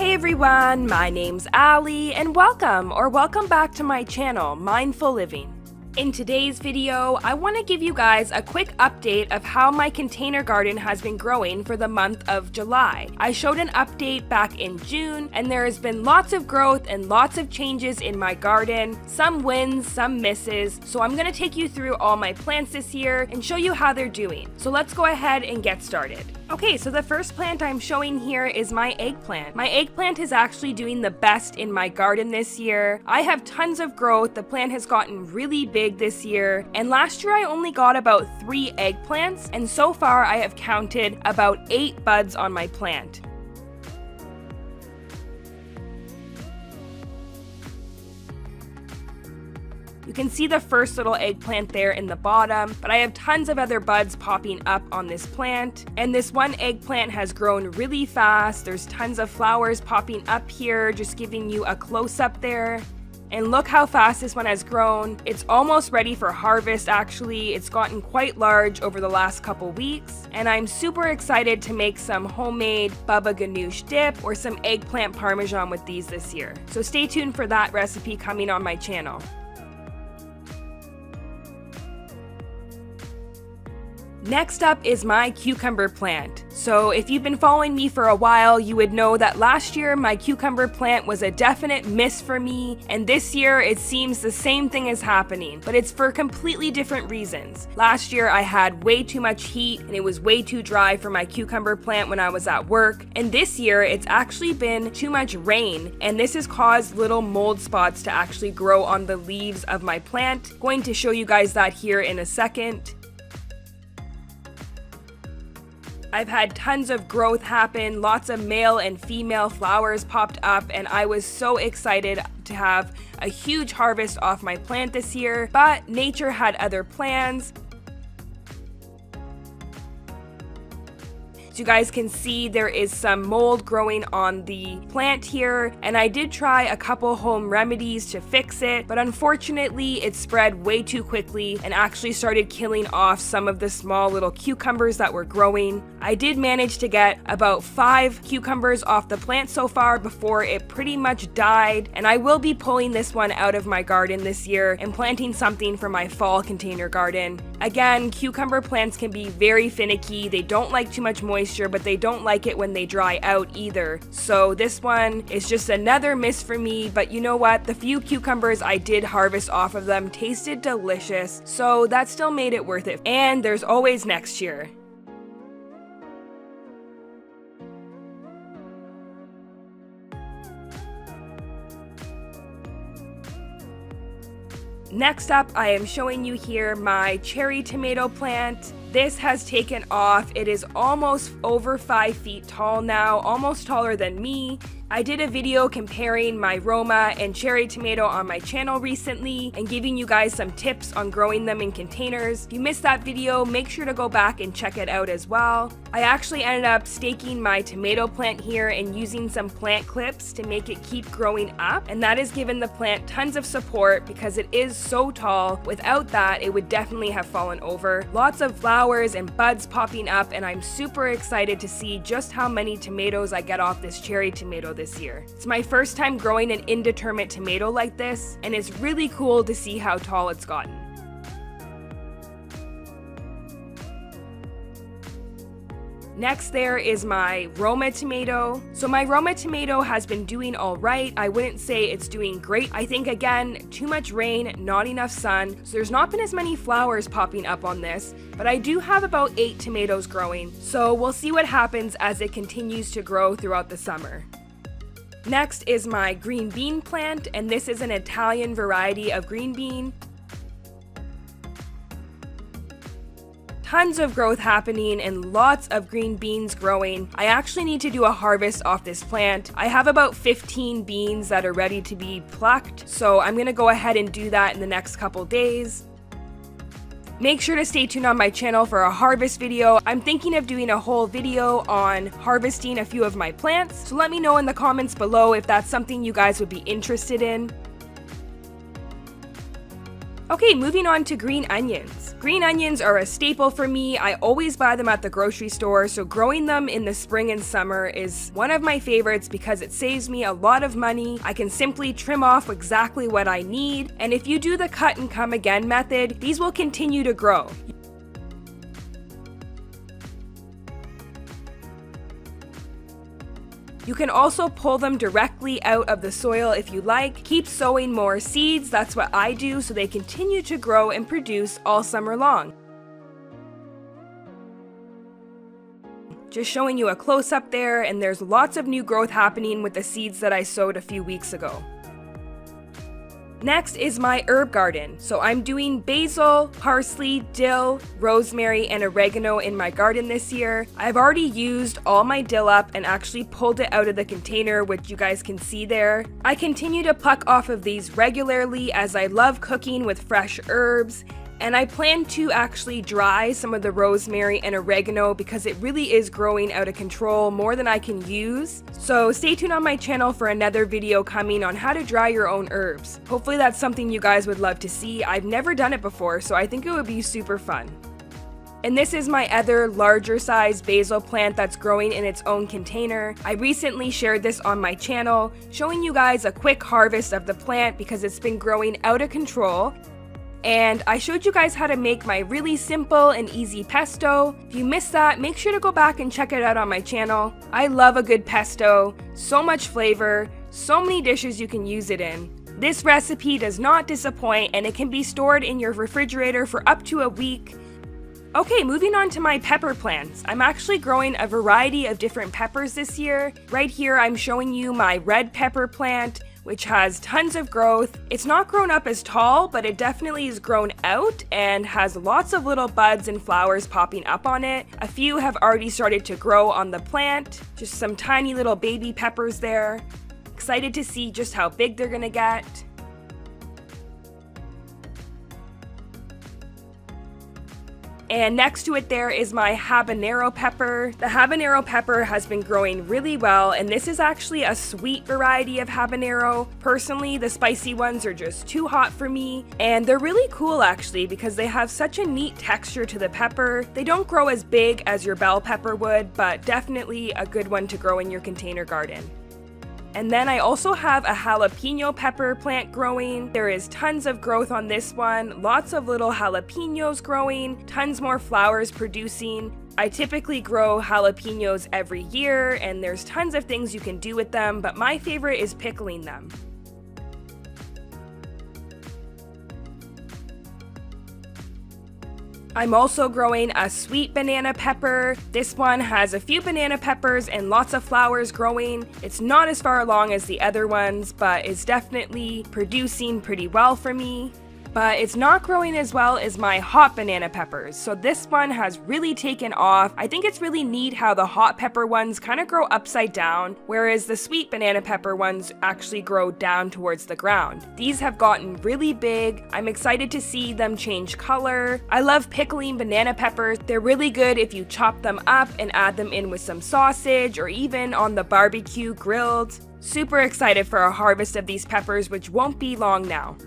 Hey everyone, my name's Ali and welcome back to my channel, Mindful Living. In today's video, I want to give you guys a quick update of how my container garden has been growing for the month of July. I showed an update back in June, and there has been lots of growth and lots of changes in my garden, some wins, some misses, so I'm going to take you through all my plants this year and show you how they're doing. So let's go ahead and get started. Okay, so the first plant I'm showing here is my eggplant. My eggplant is actually doing the best in my garden this year. I have tons of growth, the plant has gotten really big this year, and last year I only got about 3 eggplants, and so far I have counted about 8 buds on my plant. You can see the first little eggplant there in the bottom, but I have tons of other buds popping up on this plant. And this one eggplant has grown really fast. There's tons of flowers popping up here, just giving you a close-up there. And look how fast this one has grown. It's almost ready for harvest actually. It's gotten quite large over the last couple weeks. And I'm super excited to make some homemade baba ganoush dip or some eggplant parmesan with these this year. So stay tuned for that recipe coming on my channel. Next up is my cucumber plant. So if you've been following me for a while, you would know that last year my cucumber plant was a definite miss for me, and this year it seems the same thing is happening, but it's for completely different reasons. Last year I had way too much heat and it was way too dry for my cucumber plant when I was at work, and this year it's actually been too much rain, and this has caused little mold spots to actually grow on the leaves of my plant. Going to show you guys that here in a second. I've had tons of growth happen, lots of male and female flowers popped up, and I was so excited to have a huge harvest off my plant this year, but nature had other plans. As you guys can see, there is some mold growing on the plant here, and I did try a couple home remedies to fix it, but unfortunately it spread way too quickly and actually started killing off some of the small little cucumbers that were growing. I did manage to get about 5 cucumbers off the plant so far before it pretty much died, and I will be pulling this one out of my garden this year and planting something for my fall container garden. Again, cucumber plants can be very finicky. They don't like too much moisture, but they don't like it when they dry out either. So this one is just another miss for me, but you know what? The few cucumbers I did harvest off of them tasted delicious, so that still made it worth it. And there's always next year. Next up, I am showing you here my cherry tomato plant. This has taken off. It is almost over 5 feet tall now, almost taller than me. I did a video comparing my Roma and cherry tomato on my channel recently and giving you guys some tips on growing them in containers. If you missed that video, make sure to go back and check it out as well. I actually ended up staking my tomato plant here and using some plant clips to make it keep growing up, and that has given the plant tons of support because it is so tall. Without that, it would definitely have fallen over. Lots of flowers and buds popping up, and I'm super excited to see just how many tomatoes I get off this cherry tomato this year. It's my first time growing an indeterminate tomato like this, and it's really cool to see how tall it's gotten. Next there is my Roma tomato. So my Roma tomato has been doing all right. I wouldn't say it's doing great. I think again, too much rain, not enough sun. So there's not been as many flowers popping up on this, but I do have about 8 tomatoes growing. So we'll see what happens as it continues to grow throughout the summer. Next is my green bean plant, and this is an Italian variety of green bean. Tons of growth happening and lots of green beans growing. I actually need to do a harvest off this plant. I have about 15 beans that are ready to be plucked, so I'm gonna go ahead and do that in the next couple days. Make sure to stay tuned on my channel for a harvest video. I'm thinking of doing a whole video on harvesting a few of my plants, so let me know in the comments below if that's something you guys would be interested in. Okay, moving on to green onions. Green onions are a staple for me. I always buy them at the grocery store, so growing them in the spring and summer is one of my favorites because it saves me a lot of money. I can simply trim off exactly what I need, and if you do the cut and come again method, these will continue to grow. You can also pull them directly out of the soil if you like. Keep sowing more seeds, that's what I do, so they continue to grow and produce all summer long. Just showing you a close-up there, and there's lots of new growth happening with the seeds that I sowed a few weeks ago. Next is my herb garden. So I'm doing basil, parsley, dill, rosemary, and oregano in my garden this year. I've already used all my dill up and actually pulled it out of the container, which you guys can see there. I continue to pluck off of these regularly as I love cooking with fresh herbs. And I plan to actually dry some of the rosemary and oregano because it really is growing out of control more than I can use. So stay tuned on my channel for another video coming on how to dry your own herbs. Hopefully that's something you guys would love to see. I've never done it before, so I think it would be super fun. And this is my other larger size basil plant that's growing in its own container. I recently shared this on my channel, showing you guys a quick harvest of the plant because it's been growing out of control. And I showed you guys how to make my really simple and easy pesto. If you missed that, make sure to go back and check it out on my channel. I love a good pesto, so much flavor, so many dishes you can use it in. This recipe does not disappoint and it can be stored in your refrigerator for up to a week. Okay, moving on to my pepper plants. I'm actually growing a variety of different peppers this year. Right here I'm showing you my red pepper plant, which has tons of growth. It's not grown up as tall, but it definitely is grown out and has lots of little buds and flowers popping up on it. A few have already started to grow on the plant. Just some tiny little baby peppers there. Excited to see just how big they're gonna get. And next to it there is my habanero pepper. The habanero pepper has been growing really well, and this is actually a sweet variety of habanero. Personally, the spicy ones are just too hot for me, and they're really cool actually because they have such a neat texture to the pepper. They don't grow as big as your bell pepper would, but definitely a good one to grow in your container garden. And then I also have a jalapeno pepper plant growing. There is tons of growth on this one, lots of little jalapenos growing, tons more flowers producing. I typically grow jalapenos every year and there's tons of things you can do with them, but my favorite is pickling them. I'm also growing a sweet banana pepper. This one has a few banana peppers and lots of flowers growing. It's not as far along as the other ones, but it's definitely producing pretty well for me. But it's not growing as well as my hot banana peppers, so this one has really taken off. I think it's really neat how the hot pepper ones kind of grow upside down, whereas the sweet banana pepper ones actually grow down towards the ground. These have gotten really big. I'm excited to see them change color. I love pickling banana peppers. They're really good if you chop them up and add them in with some sausage or even on the barbecue grilled. Super excited for a harvest of these peppers, which won't be long now.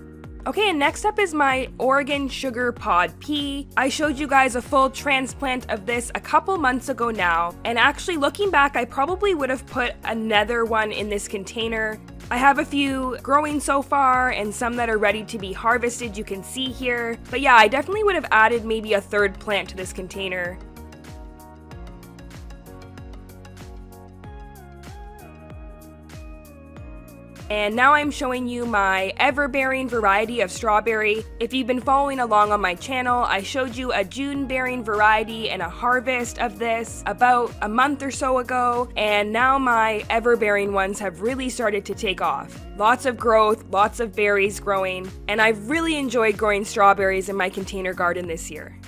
Okay, and next up is my Oregon sugar pod pea. I showed you guys a full transplant of this a couple months ago now, and actually looking back, I probably would have put another one in this container. I have a few growing so far and some that are ready to be harvested, you can see here. But yeah, I definitely would have added maybe a third plant to this container. And now I'm showing you my ever-bearing variety of strawberry. If you've been following along on my channel, I showed you a June-bearing variety and a harvest of this about a month or so ago, and now my ever-bearing ones have really started to take off. Lots of growth, lots of berries growing, and I've really enjoyed growing strawberries in my container garden this year.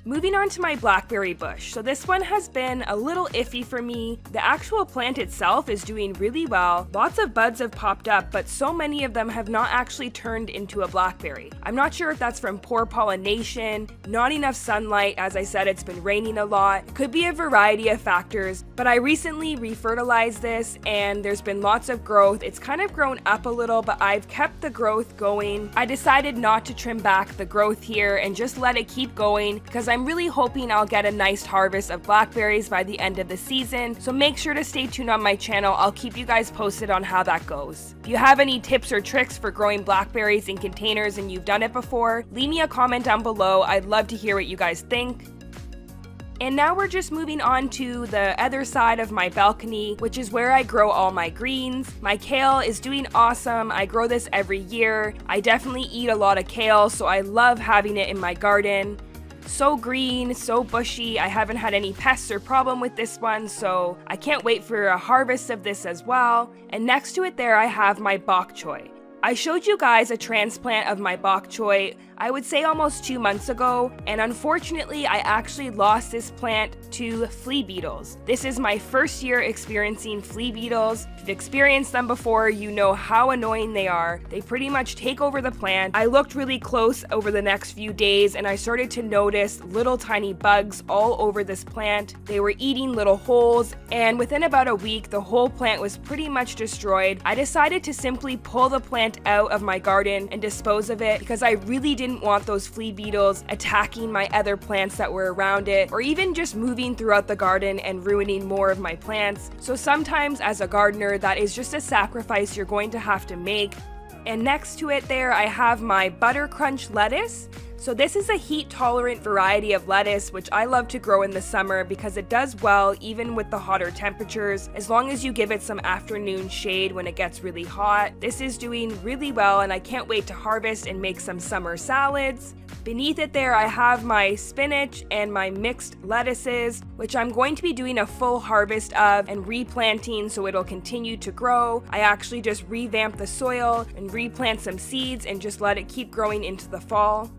Moving on to my Blackberry Bush. So this one has been a little iffy for me. The actual plant itself is doing really well. Lots of buds have popped up, but so many of them have not actually turned into a blackberry. I'm not sure if that's from poor pollination, not enough sunlight. As I said, it's been raining a lot. It could be a variety of factors, but I recently refertilized this and there's been lots of growth. It's kind of grown up a little, but I've kept the growth going. I decided not to trim back the growth here and just let it keep going because I'm really hoping I'll get a nice harvest of blackberries by the end of the season, so make sure to stay tuned on my channel. I'll keep you guys posted on how that goes. If you have any tips or tricks for growing blackberries in containers and you've done it before, leave me a comment down below. I'd love to hear what you guys think. And now we're just moving on to the other side of my balcony, which is where I grow all my greens. My kale is doing awesome. I grow this every year. I definitely eat a lot of kale, so I love having it in my garden. So green, so bushy. I haven't had any pests or problem with this one, so I can't wait for a harvest of this as well. And next to it there, I have my Bok Choy. I showed you guys a transplant of my Bok Choy, I would say almost 2 months ago, and unfortunately I actually lost this plant to flea beetles. This is my first year experiencing flea beetles. If you've experienced them before, you know how annoying they are. They pretty much take over the plant. I looked really close over the next few days and I started to notice little tiny bugs all over this plant. They were eating little holes, and within about a week the whole plant was pretty much destroyed. I decided to simply pull the plant out of my garden and dispose of it because I really didn't want those flea beetles attacking my other plants that were around it, or even just moving throughout the garden and ruining more of my plants. So sometimes as a gardener, that is just a sacrifice you're going to have to make. And next to it there, I have my Buttercrunch Lettuce. So this is a heat-tolerant variety of lettuce, which I love to grow in the summer because it does well even with the hotter temperatures, as long as you give it some afternoon shade when it gets really hot. This is doing really well and I can't wait to harvest and make some summer salads. Beneath it there, I have my spinach and my mixed lettuces, which I'm going to be doing a full harvest of and replanting so it'll continue to grow. I actually just revamped the soil and replant some seeds and just let it keep growing into the fall.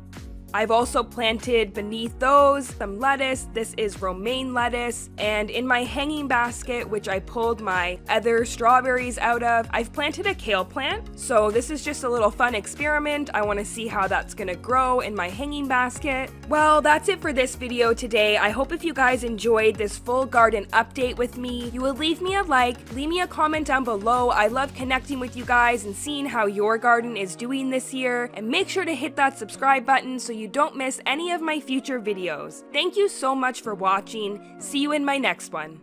I've also planted beneath those some lettuce. This is romaine lettuce, and in my hanging basket, which I pulled my other strawberries out of, I've planted a kale plant. So this is just a little fun experiment. I want to see how that's gonna grow in my hanging basket. Well, that's it for this video today. I hope if you guys enjoyed this full garden update with me, you will leave me a like, leave me a comment down below. I love connecting with you guys and seeing how your garden is doing this year, and make sure to hit that subscribe button so you don't miss any of my future videos. Thank you so much for watching. See you in my next one.